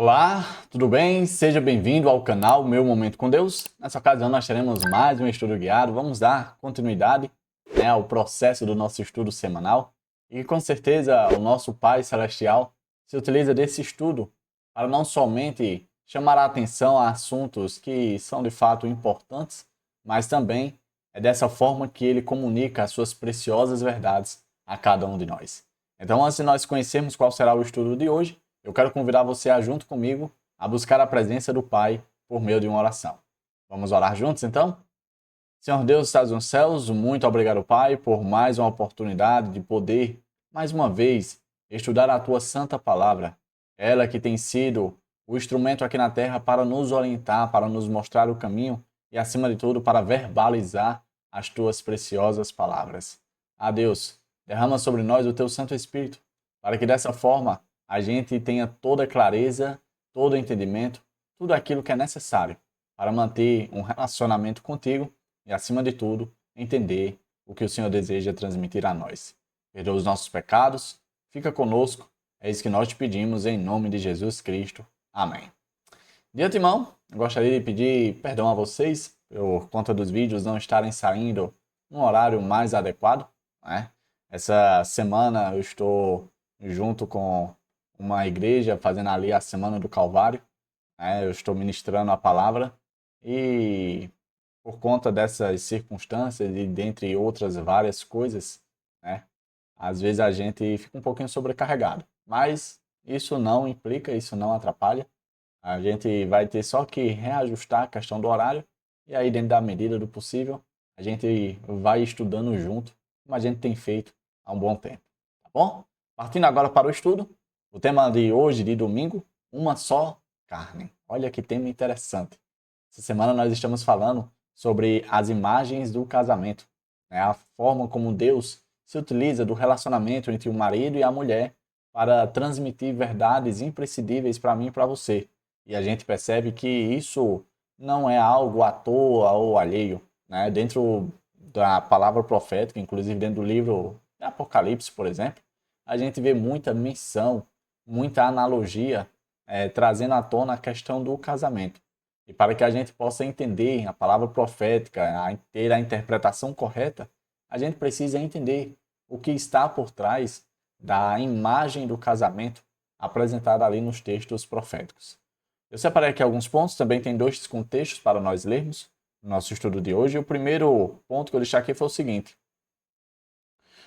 Olá, tudo bem? Seja bem-vindo ao canal Meu Momento com Deus. Nessa ocasião nós teremos mais um estudo guiado. Vamos dar continuidade, ao processo do nosso estudo semanal. E com certeza o nosso Pai Celestial se utiliza desse estudo para não somente chamar a atenção a assuntos que são de fato importantes, mas também é dessa forma que Ele comunica as suas preciosas verdades a cada um de nós. Então, antes de nós conhecermos qual será o estudo de hoje, eu quero convidar você a, junto comigo, a buscar a presença do Pai por meio de uma oração. Vamos orar juntos, então? Senhor Deus, que estás nos céus, muito obrigado, Pai, por mais uma oportunidade de poder, mais uma vez, estudar a Tua Santa Palavra. Ela que tem sido o instrumento aqui na Terra para nos orientar, para nos mostrar o caminho e, acima de tudo, para verbalizar as Tuas preciosas palavras. Ah, Deus, derrama sobre nós o Teu Santo Espírito, para que dessa forma a gente tenha toda a clareza, todo o entendimento, tudo aquilo que é necessário para manter um relacionamento contigo e, acima de tudo, entender o que o Senhor deseja transmitir a nós. Perdoa os nossos pecados, fica conosco, é isso que nós te pedimos em nome de Jesus Cristo. Amém. De antemão, eu gostaria de pedir perdão a vocês por conta dos vídeos não estarem saindo num horário mais adequado, né? Essa semana eu estou junto com uma igreja fazendo ali a Semana do Calvário, né? Eu estou ministrando a palavra e por conta dessas circunstâncias e dentre outras várias coisas, né? Às vezes a gente fica um pouquinho sobrecarregado, mas isso não implica, isso não atrapalha. A gente vai ter só que reajustar a questão do horário e aí, dentro da medida do possível, a gente vai estudando junto, como a gente tem feito há um bom tempo, tá bom? Partindo agora para o estudo, o tema de hoje, de domingo, uma só carne. Olha que tema interessante. Essa semana nós estamos falando sobre as imagens do casamento, né? A forma como Deus se utiliza do relacionamento entre o marido e a mulher para transmitir verdades imprescindíveis para mim e para você. E a gente percebe que isso não é algo à toa ou alheio, né? Dentro da palavra profética, inclusive dentro do livro Apocalipse, por exemplo, a gente vê muita menção, muita analogia, trazendo à tona a questão do casamento. E para que a gente possa entender a palavra profética, ter a interpretação correta, a gente precisa entender o que está por trás da imagem do casamento apresentada ali nos textos proféticos. Eu separei aqui alguns pontos, também tem dois contextos para nós lermos no nosso estudo de hoje. O primeiro ponto que eu deixei aqui foi o seguinte: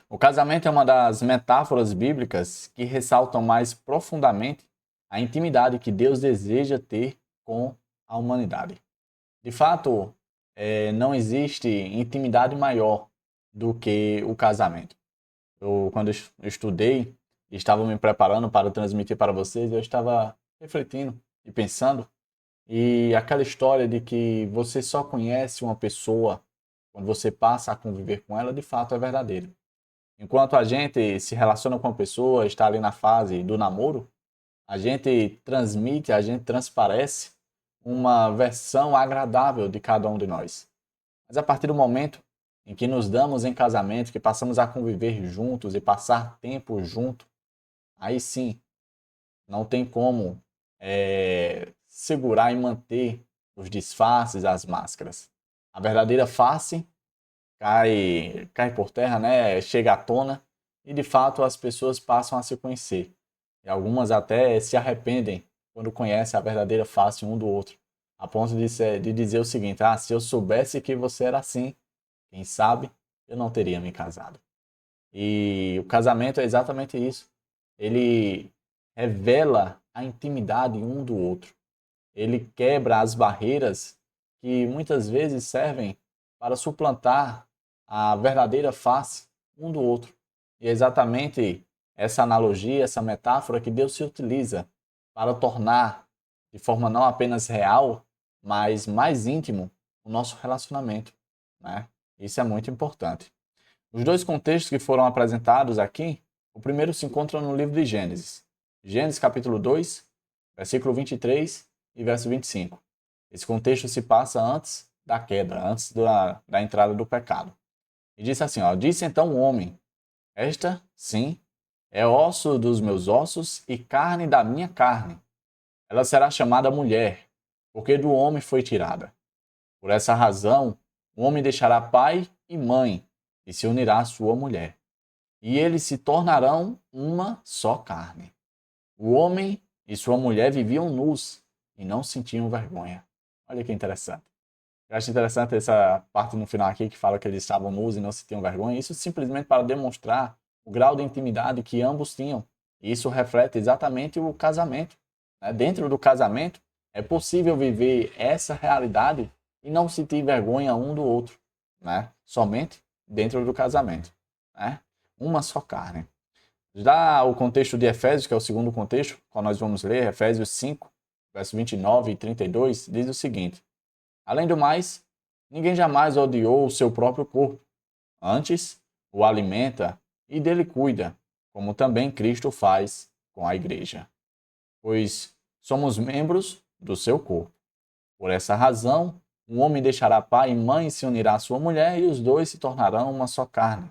o casamento é uma das metáforas bíblicas que ressaltam mais profundamente a intimidade que Deus deseja ter com a humanidade. De fato, não existe intimidade maior do que o casamento. Quando eu estudei e estava me preparando para transmitir para vocês, eu estava refletindo e pensando, e aquela história de que você só conhece uma pessoa quando você passa a conviver com ela, de fato é verdadeira. Enquanto a gente se relaciona com uma pessoa, está ali na fase do namoro, a gente transmite, a gente transparece uma versão agradável de cada um de nós. Mas a partir do momento em que nos damos em casamento, que passamos a conviver juntos e passar tempo junto, aí sim, não tem como segurar e manter os disfarces, as máscaras. A verdadeira face cai por terra, né? Chega à tona e de fato as pessoas passam a se conhecer. E algumas até se arrependem quando conhecem a verdadeira face um do outro, a ponto de dizer o seguinte: ah, se eu soubesse que você era assim, quem sabe eu não teria me casado. E o casamento é exatamente isso. Ele revela a intimidade um do outro. Ele quebra as barreiras que muitas vezes servem para suplantar a verdadeira face um do outro. E é exatamente essa analogia, essa metáfora que Deus se utiliza para tornar de forma não apenas real, mas mais íntimo o nosso relacionamento, né? Isso é muito importante. Os dois contextos que foram apresentados aqui, o primeiro se encontra no livro de Gênesis. Gênesis capítulo 2, versículo 23 e verso 25. Esse contexto se passa antes da queda, antes da entrada do pecado. E disse assim, ó: disse então o homem: esta, sim, é osso dos meus ossos e carne da minha carne. Ela será chamada mulher, porque do homem foi tirada. Por essa razão, o homem deixará pai e mãe e se unirá à sua mulher, e eles se tornarão uma só carne. O homem e sua mulher viviam nus e não sentiam vergonha. Olha que interessante. Eu acho interessante essa parte no final aqui que fala que eles estavam nus e não sentiam vergonha. Isso simplesmente para demonstrar o grau de intimidade que ambos tinham. E isso reflete exatamente o casamento, né? Dentro do casamento, é possível viver essa realidade e não sentir vergonha um do outro, né? Somente dentro do casamento, né? Uma só carne. Já o contexto de Efésios, que é o segundo contexto, qual nós vamos ler, Efésios 5, versos 29 e 32, diz o seguinte: além do mais, ninguém jamais odiou o seu próprio corpo. Antes, o alimenta e dele cuida, como também Cristo faz com a igreja. Pois somos membros do seu corpo. Por essa razão, um homem deixará pai e mãe e se unirá à sua mulher, e os dois se tornarão uma só carne.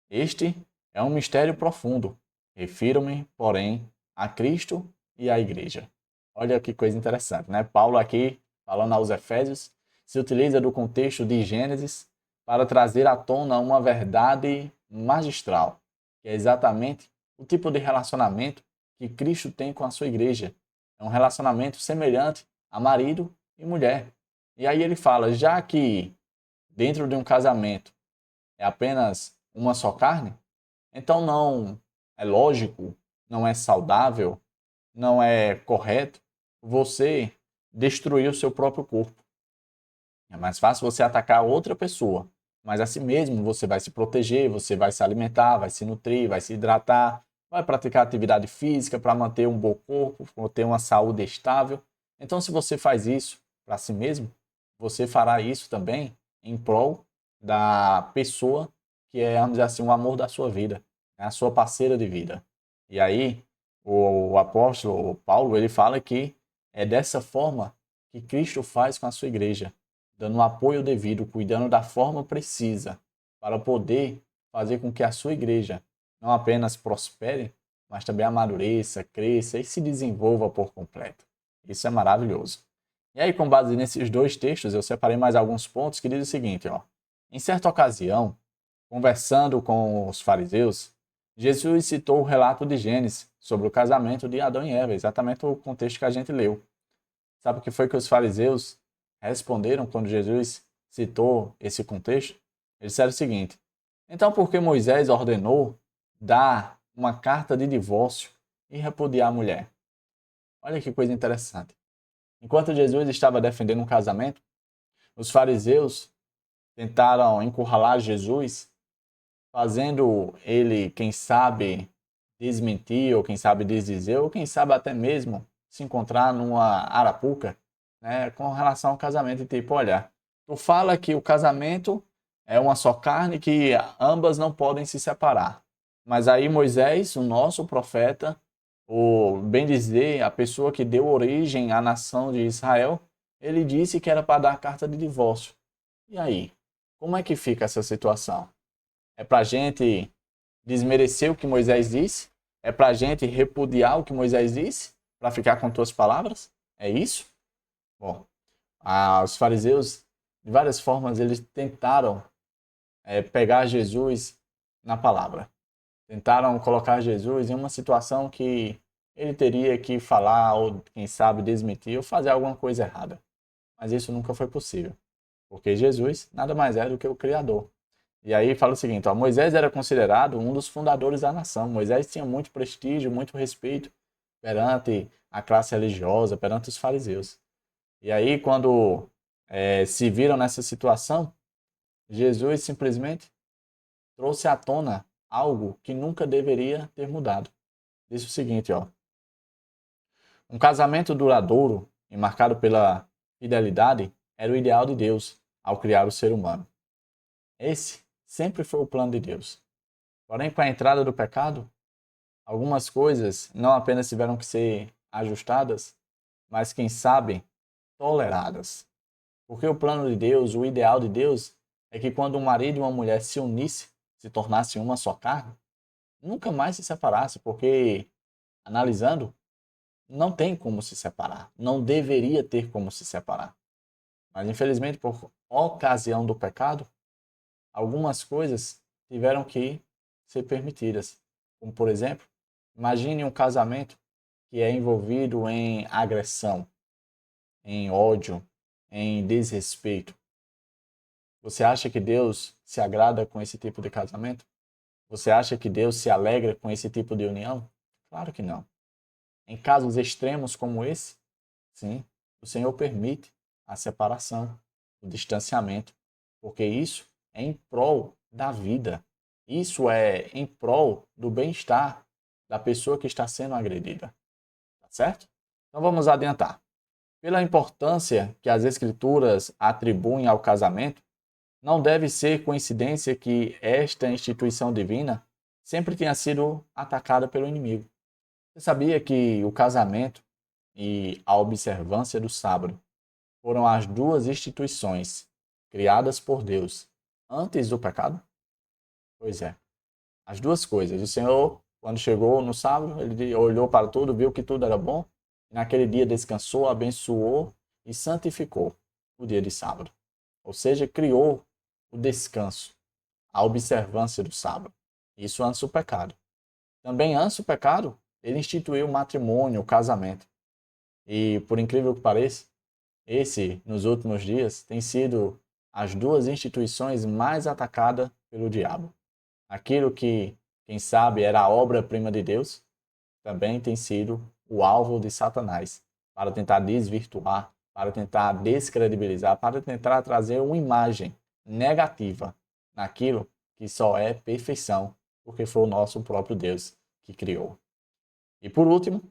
Este é um mistério profundo. Refiro-me, porém, a Cristo e à igreja. Olha que coisa interessante, né? Paulo aqui, falando aos Efésios, se utiliza do contexto de Gênesis para trazer à tona uma verdade magistral, que é exatamente o tipo de relacionamento que Cristo tem com a sua igreja. É um relacionamento semelhante a marido e mulher. E aí ele fala, já que dentro de um casamento é apenas uma só carne, então não é lógico, não é saudável, não é correto você destruir o seu próprio corpo. É mais fácil você atacar outra pessoa, mas assim mesmo você vai se proteger, você vai se alimentar, vai se nutrir, vai se hidratar, vai praticar atividade física para manter um bom corpo, manter uma saúde estável. Então, se você faz isso para si mesmo, você fará isso também em prol da pessoa que é, vamos dizer assim, o amor da sua vida, é a sua parceira de vida. E aí, o apóstolo Paulo, ele fala que é dessa forma que Cristo faz com a sua igreja, dando o apoio devido, cuidando da forma precisa, para poder fazer com que a sua igreja não apenas prospere, mas também amadureça, cresça e se desenvolva por completo. Isso é maravilhoso. E aí, com base nesses dois textos, eu separei mais alguns pontos que diz o seguinte, ó. Em certa ocasião, conversando com os fariseus, Jesus citou o relato de Gênesis sobre o casamento de Adão e Eva, exatamente o contexto que a gente leu. Sabe o que foi que os fariseus responderam quando Jesus citou esse contexto? Eles disseram o seguinte: então, por que Moisés ordenou dar uma carta de divórcio e repudiar a mulher? Olha que coisa interessante. Enquanto Jesus estava defendendo um casamento, os fariseus tentaram encurralar Jesus, fazendo ele, quem sabe, desmentir, ou quem sabe desdizer, ou quem sabe até mesmo se encontrar numa arapuca, né, com relação ao casamento. Tipo, olha, tu fala que o casamento é uma só carne, que ambas não podem se separar. Mas aí Moisés, o nosso profeta, o bem dizer, a pessoa que deu origem à nação de Israel, ele disse que era para dar carta de divórcio. E aí? Como é que fica essa situação? É para a gente desmerecer o que Moisés disse? É para a gente repudiar o que Moisés disse? Para ficar com tuas palavras? É isso? Bom, os fariseus, de várias formas, eles tentaram pegar Jesus na palavra. Tentaram colocar Jesus em uma situação que ele teria que falar, ou quem sabe desmentir, ou fazer alguma coisa errada. Mas isso nunca foi possível, porque Jesus nada mais é do que o Criador. E aí fala o seguinte, ó, Moisés era considerado um dos fundadores da nação. Moisés tinha muito prestígio, muito respeito perante a classe religiosa, perante os fariseus. E aí, quando se viram nessa situação, Jesus simplesmente trouxe à tona algo que nunca deveria ter mudado. Diz o seguinte, ó, um casamento duradouro e marcado pela fidelidade era o ideal de Deus ao criar o ser humano. Esse sempre foi o plano de Deus. Porém, com a entrada do pecado, algumas coisas não apenas tiveram que ser ajustadas, mas, quem sabe, toleradas. Porque o plano de Deus, o ideal de Deus, é que quando um marido e uma mulher se unissem, se tornassem uma só carne, nunca mais se separasse, porque, analisando, não tem como se separar, não deveria ter como se separar. Mas infelizmente, por ocasião do pecado, algumas coisas tiveram que ser permitidas. Como, por exemplo, imagine um casamento que é envolvido em agressão, em ódio, em desrespeito. Você acha que Deus se agrada com esse tipo de casamento? Você acha que Deus se alegra com esse tipo de união? Claro que não. Em casos extremos como esse, sim, o Senhor permite a separação, o distanciamento, porque isso é em prol da vida. Isso é em prol do bem-estar da pessoa que está sendo agredida. Tá certo? Então vamos adiantar. Pela importância que as Escrituras atribuem ao casamento, não deve ser coincidência que esta instituição divina sempre tenha sido atacada pelo inimigo. Você sabia que o casamento e a observância do sábado foram as duas instituições criadas por Deus antes do pecado? Pois é, as duas coisas. O Senhor, quando chegou no sábado, ele olhou para tudo, viu que tudo era bom, e naquele dia descansou, abençoou e santificou o dia de sábado. Ou seja, criou o descanso, a observância do sábado. Isso antes do pecado. Também antes do pecado, ele instituiu o matrimônio, o casamento. E, por incrível que pareça, esse, nos últimos dias, tem sido as duas instituições mais atacadas pelo diabo. Aquilo que, quem sabe, era a obra-prima de Deus, também tem sido o alvo de Satanás, para tentar desvirtuar, para tentar descredibilizar, para tentar trazer uma imagem negativa naquilo que só é perfeição, porque foi o nosso próprio Deus que criou. E por último,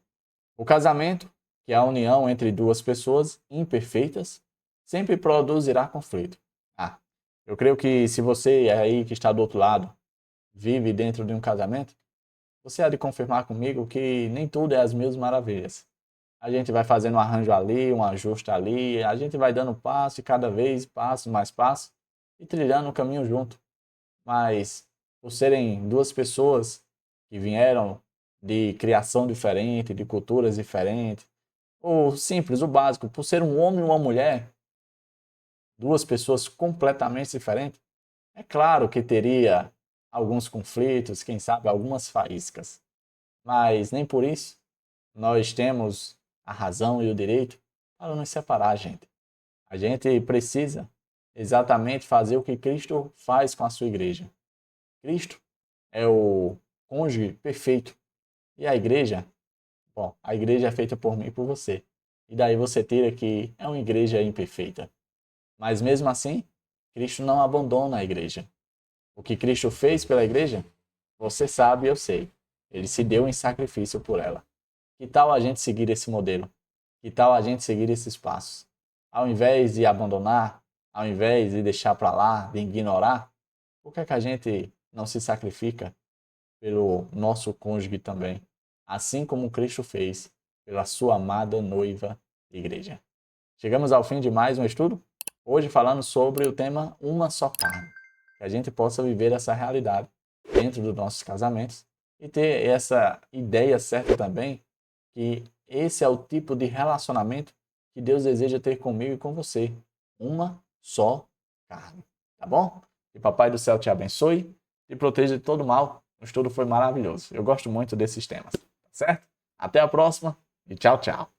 o casamento, que é a união entre duas pessoas imperfeitas, sempre produzirá conflito. Eu creio que se você aí que está do outro lado vive dentro de um casamento, você há de confirmar comigo que nem tudo é as mil maravilhas. A gente vai fazendo um arranjo ali, um ajuste ali, a gente vai dando passo e cada vez passo, mais passo e trilhando o caminho junto. Mas por serem duas pessoas que vieram de criação diferente, de culturas diferentes, ou simples, o básico, por ser um homem e uma mulher, duas pessoas completamente diferentes, é claro que teria alguns conflitos, quem sabe algumas faíscas, mas nem por isso nós temos a razão e o direito para nos separar, gente. A gente precisa exatamente fazer o que Cristo faz com a sua igreja. Cristo é o cônjuge perfeito. E a igreja, bom, a igreja é feita por mim e por você. E daí você tira que é uma igreja imperfeita. Mas mesmo assim, Cristo não abandona a igreja. O que Cristo fez pela igreja, você sabe e eu sei. Ele se deu em sacrifício por ela. Que tal a gente seguir esse modelo? Que tal a gente seguir esses passos? Ao invés de abandonar, ao invés de deixar para lá, de ignorar, por que é que a gente não se sacrifica pelo nosso cônjuge também? Assim como Cristo fez pela sua amada noiva igreja. Chegamos ao fim de mais um estudo, hoje falando sobre o tema uma só carne. Que a gente possa viver essa realidade dentro dos nossos casamentos e ter essa ideia certa também que esse é o tipo de relacionamento que Deus deseja ter comigo e com você. Uma só carne. Tá bom? Que Papai do Céu te abençoe e proteja de todo mal. O estudo foi maravilhoso. Eu gosto muito desses temas. Tá certo? Até a próxima e tchau, tchau.